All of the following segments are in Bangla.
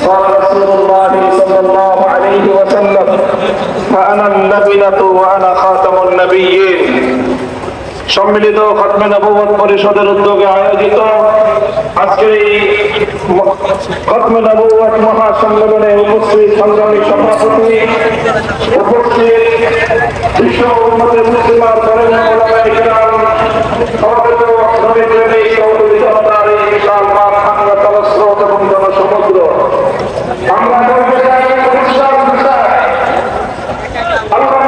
قال رسول الله صلى الله عليه وسلم فأنا النبية وأنا خاتم النبيين। সম্মিলিত খতমে নবুয়ত পরিষদের উদ্যোগে আয়োজিত আজকের এই খতমে নবুয়ত মহাসম্মেলনে উপস্থিত সংগ্রামী সভাপতি, উপস্থিত বিশ্ব উম্মতে মুসলিমার বরেণ্য উলামায়ে কিরাম, সমবেত নবী প্রেমিক সহযোগী জনতার এই বিশাল মাঠ, ভাঙা জলস্রোত এবং জনসমুদ্র, আমরা বলতে চাই বিশ্বাস বিষয় আল্লাহ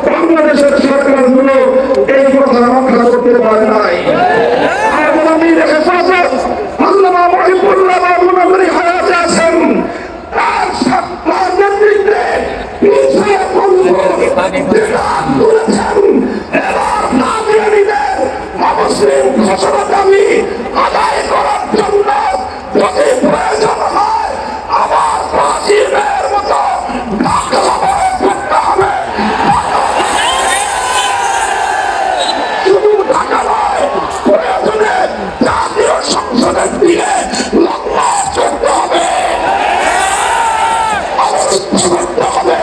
বাংলাদেশের সরকারগুলো এই কথা রক্ষা করতে পারে নাই। আমি আল্লামা মহিবুল্লাহ বাবুনগরী হায়াতে আছেন, তার নেতৃত্বে মুসলিম ঘোষণা দাবি আদায় করার জন্য যদি প্রয়োজন হয় আবার প্রাচীনের মতো করতে হবে। শুধু ঢাকা নয়, প্রয়োজনে জাতীয় সংসদের দিকে লক্ষ্য করতে হবে, করতে হবে,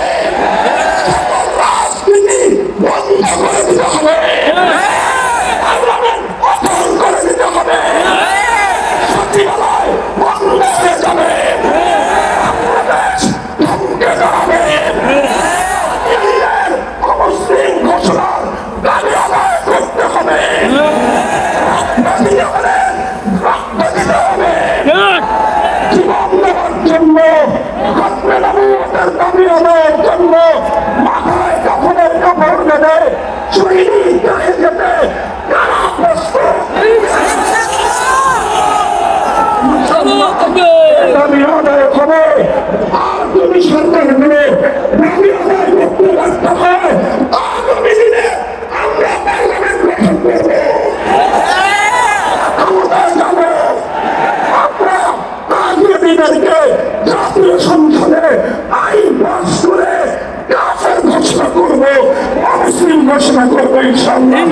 রাজনীতি বন্ধ করে দিতে হবে, করে দিতে হবে, সচিবালয় বন্ধ হয়ে যাবে, ধমকে যাবে, অমুসলিম ঘোষণার দাবি আদায় করতে হবে, জীবন দেওয়ার জন্য, খতমে নবুয়তের দাবি আদায়ের জন্য মাথায় কাফনের কাপড় বেঁধে শহীদ হয়ে যেতে কারা প্রস্তুত? দাবি আদায় হবে। আর যদি সরকার মিলে দাবি আদায় করতে ব্যস্ত হয়, আগামী দিনে আমরা পার্লামেন্ট গঠন করব, ক্ষমতায় যাব, আমরা রাজনীতিদেরকে জাতীয় সংসদে আইন পাস করে কাফের ঘোষণা করব, অমুসলিম ঘোষণা করবো ইনশাআল্লাহ।